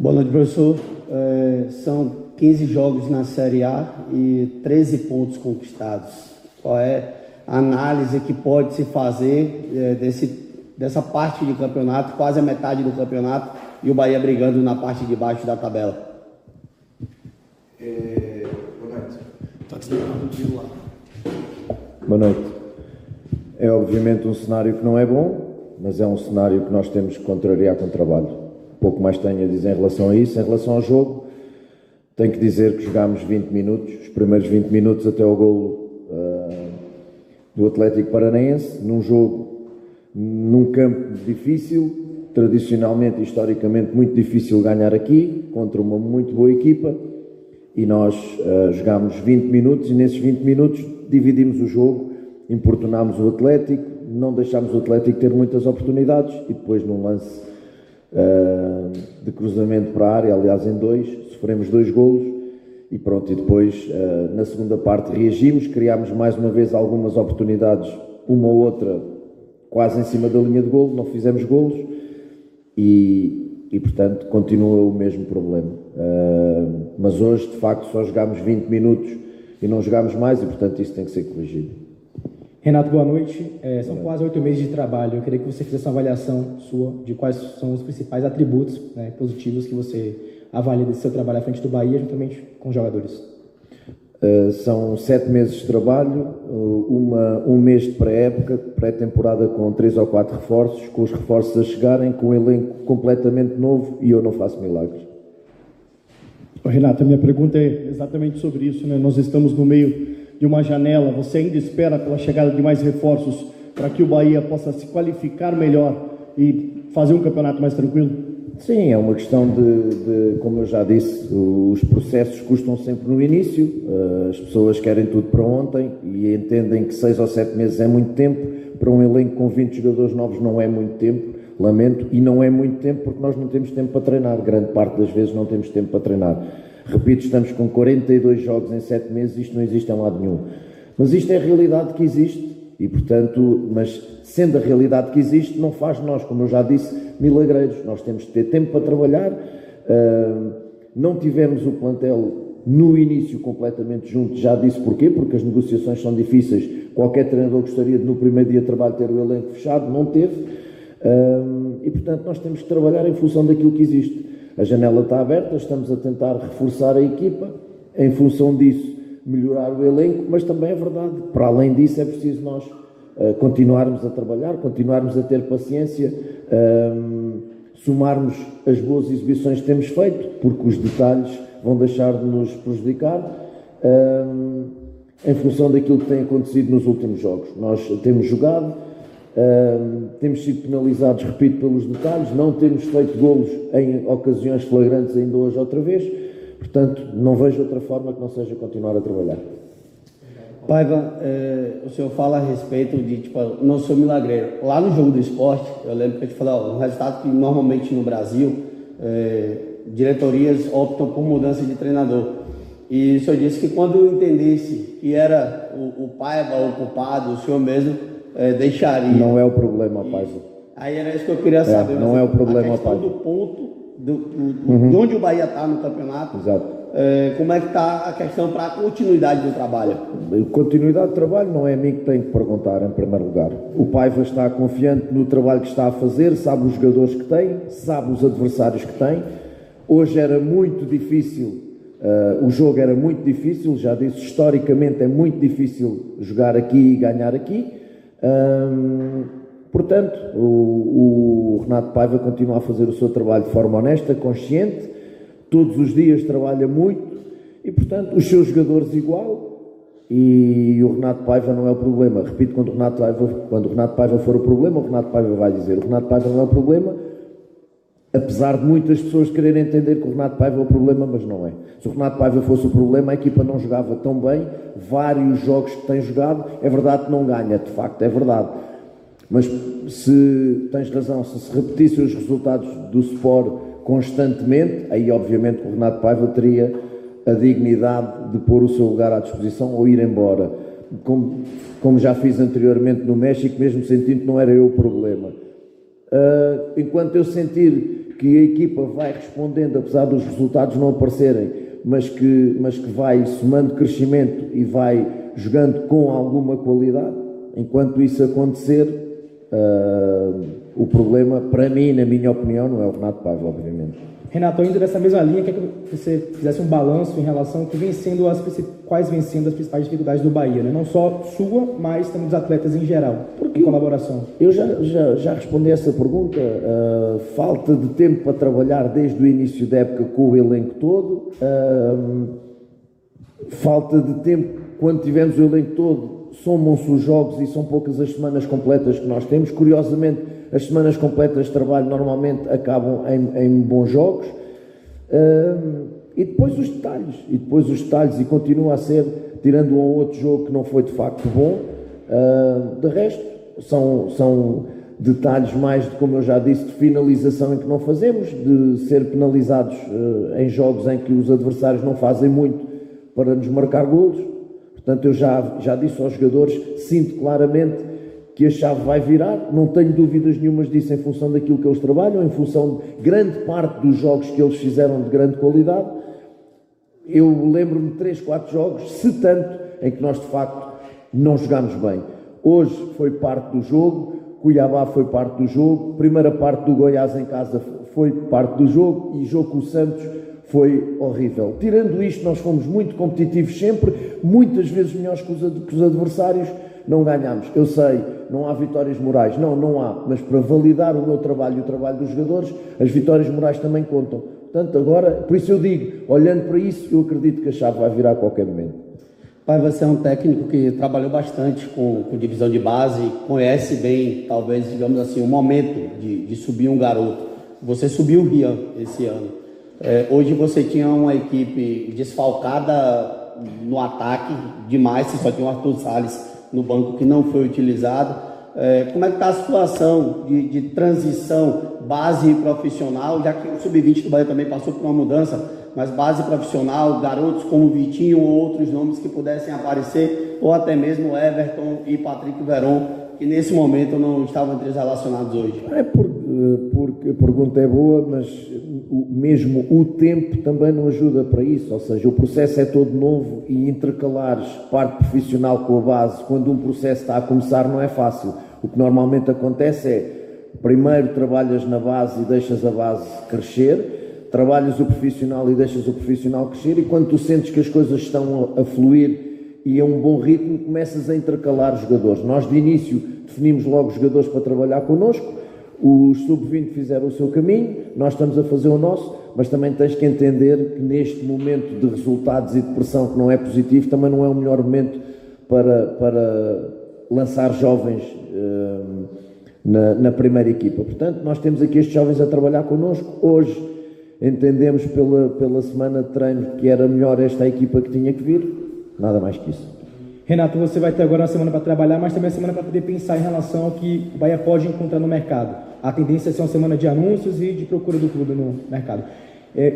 Boa noite, professor. São 15 jogos na Série A e 13 pontos conquistados. Qual é a análise que pode se fazer dessa parte de campeonato, quase a metade do campeonato, e o Bahia brigando na parte de baixo da tabela? Boa noite. É obviamente um cenário que não é bom, mas é um cenário que nós temos que contrariar com trabalho. Pouco mais tenho a dizer em relação a isso. Em relação ao jogo, tenho que dizer que jogámos 20 minutos, os primeiros 20 minutos até ao golo do Atlético Paranaense, num jogo, num campo difícil, tradicionalmente e historicamente muito difícil ganhar aqui, contra uma muito boa equipa, e nós jogámos 20 minutos e nesses 20 minutos dividimos o jogo, importunámos o Atlético, não deixámos o Atlético ter muitas oportunidades e depois num lance de cruzamento para a área, aliás em dois, sofremos 2 golos e pronto, e depois na segunda parte reagimos, criámos mais uma vez algumas oportunidades, uma ou outra quase em cima da linha de golo, não fizemos golos e portanto continua o mesmo problema, mas hoje de facto só jogámos 20 minutos e não jogámos mais e portanto isso tem que ser corrigido. Renato, boa noite. São quase 8 meses de trabalho. Eu queria que você fizesse uma avaliação sua de quais são os principais atributos, né, positivos que você avalia desse seu trabalho à frente do Bahia, juntamente com os jogadores. São 7 meses de trabalho, um mês de pré-época, pré-temporada com 3 ou 4 reforços, com os reforços a chegarem, com um elenco completamente novo e eu não faço milagres. Renato, a minha pergunta é exatamente sobre isso, né? Nós estamos no meio de uma janela, você ainda espera pela chegada de mais reforços para que o Bahia possa se qualificar melhor e fazer um campeonato mais tranquilo? Sim, é uma questão de como eu já disse, os processos custam sempre no início, as pessoas querem tudo para ontem e entendem que 6 ou 7 meses é muito tempo, para um elenco com 20 jogadores novos não é muito tempo, lamento, e não é muito tempo porque nós não temos tempo para treinar, grande parte das vezes não temos tempo para treinar. Repito, estamos com 42 jogos em 7 meses, isto não existe em lado nenhum. Mas isto é a realidade que existe e, portanto, mas sendo a realidade que existe, não faz de nós, como eu já disse, milagreiros. Nós temos de ter tempo para trabalhar. Não tivemos o plantel no início completamente junto, já disse porquê, porque as negociações são difíceis. Qualquer treinador gostaria de no primeiro dia de trabalho ter o elenco fechado, não teve. E, portanto, nós temos que trabalhar em função daquilo que existe. A janela está aberta, estamos a tentar reforçar a equipa, em função disso melhorar o elenco, mas também é verdade, para além disso é preciso nós continuarmos a trabalhar, continuarmos a ter paciência, somarmos as boas exibições que temos feito, porque os detalhes vão deixar de nos prejudicar, em função daquilo que tem acontecido nos últimos jogos. Nós temos jogado, temos sido penalizados, repito, pelos detalhes, não temos feito golos em ocasiões flagrantes ainda hoje outra vez, portanto não vejo outra forma que não seja continuar a trabalhar. Paiva, o senhor fala a respeito de, não sou milagreiro. Lá no jogo do esporte, eu lembro que a gente falou, um resultado que normalmente no Brasil, diretorias optam por mudança de treinador. E o senhor disse que quando entendesse que era o Paiva o culpado, o senhor mesmo deixaria. Não é o problema, Paiva. Aí era isso que eu queria saber. Não é o problema, Paiva. Do ponto, de onde o Bahia está no campeonato. Exato. Como é que está a questão para a continuidade do trabalho? Continuidade do trabalho não é a mim que tenho que perguntar em primeiro lugar. O Paiva está confiante no trabalho que está a fazer, sabe os jogadores que tem, sabe os adversários que tem. Hoje era muito difícil, o jogo era muito difícil, já disse, historicamente é muito difícil jogar aqui e ganhar aqui. Portanto, o Renato Paiva continua a fazer o seu trabalho de forma honesta, consciente, todos os dias trabalha muito e, portanto, os seus jogadores igual, e o Renato Paiva não é o problema. Repito, quando o Renato Paiva for o problema, o Renato Paiva vai dizer, o Renato Paiva não é o problema, apesar de muitas pessoas quererem entender que o Renato Paiva é o problema, mas não é. Se o Renato Paiva fosse o problema, a equipa não jogava tão bem, vários jogos que tem jogado, é verdade que não ganha, de facto, é verdade. Mas se tens razão, se repetissem os resultados do Sport constantemente, aí obviamente que o Renato Paiva teria a dignidade de pôr o seu lugar à disposição ou ir embora. Como já fiz anteriormente no México, mesmo sentindo que não era eu o problema. Enquanto eu sentir que a equipa vai respondendo, apesar dos resultados não aparecerem, mas que vai somando crescimento e vai jogando com alguma qualidade. Enquanto isso acontecer, o problema, para mim, na minha opinião, não é o Renato Paiva, obviamente. Renato, ainda nessa mesma linha, quer que você fizesse um balanço em relação ao que quais vêm sendo as principais dificuldades do Bahia, né? Não só sua, mas também dos atletas em geral, em colaboração. Eu já respondi essa pergunta. Falta de tempo para trabalhar desde o início da época com o elenco todo, falta de tempo quando tivemos o elenco todo, somam-se os jogos e são poucas as semanas completas que nós temos. Curiosamente, as semanas completas de trabalho normalmente acabam em bons jogos. E depois os detalhes, e continua a ser, tirando um ou outro jogo que não foi de facto bom, de resto, são detalhes mais, como eu já disse, de finalização em que não fazemos, de ser penalizados em jogos em que os adversários não fazem muito para nos marcar golos. Portanto, eu já disse aos jogadores, sinto claramente que a chave vai virar, não tenho dúvidas nenhumas disso em função daquilo que eles trabalham, em função de grande parte dos jogos que eles fizeram de grande qualidade. Eu lembro-me de 3, 4 jogos, se tanto, em que nós de facto não jogámos bem. Hoje foi parte do jogo, Cuiabá foi parte do jogo, primeira parte do Goiás em casa foi parte do jogo e jogo com o Santos foi horrível. Tirando isto, nós fomos muito competitivos sempre, muitas vezes melhores que os adversários, não ganhámos. Eu sei, não há vitórias morais, não há, mas para validar o meu trabalho e o trabalho dos jogadores, as vitórias morais também contam. Portanto, agora, por isso eu digo, olhando para isso, eu acredito que a chave vai virar a qualquer momento. Pai, você é um técnico que trabalhou bastante com divisão de base, conhece bem, talvez, digamos assim, o momento de subir um garoto. Você subiu o Rian esse ano. Hoje você tinha uma equipe desfalcada no ataque demais, você só tinha o Arthur Salles no banco que não foi utilizado. Como é que está a situação de transição base profissional, já que o Sub-20 do Bahia também passou por uma mudança, mas base profissional, garotos como Vitinho ou outros nomes que pudessem aparecer, ou até mesmo Everton e Patrick Veron, que nesse momento não estavam entre os relacionados hoje? Porque a pergunta é boa, mas mesmo o tempo também não ajuda para isso, ou seja, o processo é todo novo e intercalares parte profissional com a base, quando um processo está a começar, não é fácil. O que normalmente acontece é, primeiro trabalhas na base e deixas a base crescer, trabalhas o profissional e deixas o profissional crescer, e quando tu sentes que as coisas estão a fluir e a um bom ritmo, começas a intercalar os jogadores. Nós de início definimos logo os jogadores para trabalhar connosco, os Sub-20 fizeram o seu caminho, nós estamos a fazer o nosso, mas também tens que entender que neste momento de resultados e de pressão que não é positivo, também não é o melhor momento para lançar jovens na primeira equipa. Portanto, nós temos aqui estes jovens a trabalhar connosco. Hoje entendemos pela semana de treino que era melhor esta equipa que tinha que vir, nada mais que isso. Renato, você vai ter agora uma semana para trabalhar, mas também uma semana para poder pensar em relação ao que o Bahia pode encontrar no mercado. A tendência é ser uma semana de anúncios e de procura do clube no mercado.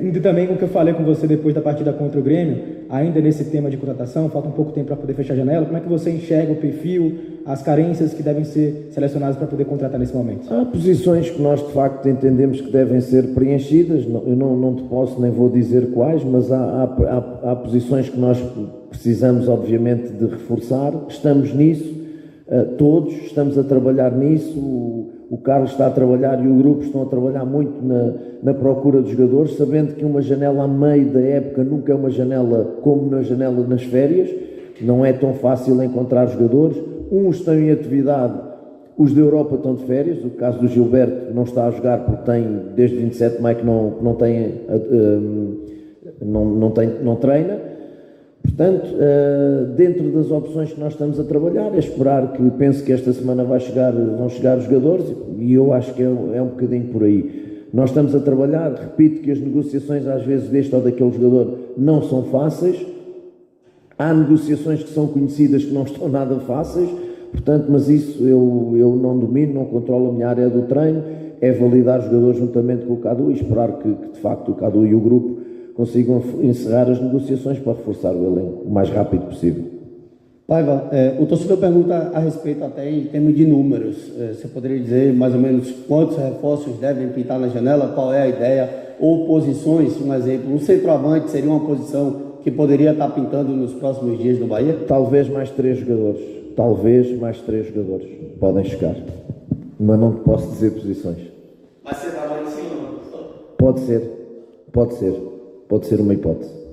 Indo também com o que eu falei com você depois da partida contra o Grêmio, ainda nesse tema de contratação, falta um pouco tempo para poder fechar a janela, como é que você enxerga o perfil, as carências que devem ser selecionadas para poder contratar nesse momento? Há posições que nós de facto entendemos que devem ser preenchidas, eu não te posso nem vou dizer quais, mas há posições que nós precisamos obviamente de reforçar, estamos nisso, todos estamos a trabalhar nisso, o Carlos está a trabalhar e o grupo estão a trabalhar muito na procura de jogadores, sabendo que uma janela a meio da época nunca é uma janela como na janela nas férias, não é tão fácil encontrar jogadores, uns estão em atividade, os da Europa estão de férias, o caso do Gilberto não está a jogar porque tem desde 27 de maio que não treina. Portanto, dentro das opções que nós estamos a trabalhar, é esperar que, penso que esta semana vão chegar os jogadores, e eu acho que é um bocadinho por aí. Nós estamos a trabalhar, repito que as negociações às vezes deste ou daquele jogador não são fáceis, há negociações que são conhecidas que não estão nada fáceis, portanto, mas isso eu não domino, não controlo, a minha área do treino, é validar os jogadores juntamente com o Cadu e esperar que de facto o Cadu e o grupo consigam encerrar as negociações para reforçar o elenco o mais rápido possível. Paiva, o torcedor pergunta a respeito até em termos de números. Você poderia dizer mais ou menos quantos reforços devem pintar na janela? Qual é a ideia? Ou posições, um exemplo, um centroavante seria uma posição que poderia estar pintando nos próximos dias no Bahia? Talvez mais 3 jogadores. Talvez mais 3 jogadores podem chegar. Mas não te posso dizer posições. Mas centroavante sim ou não? Pode ser uma hipótese.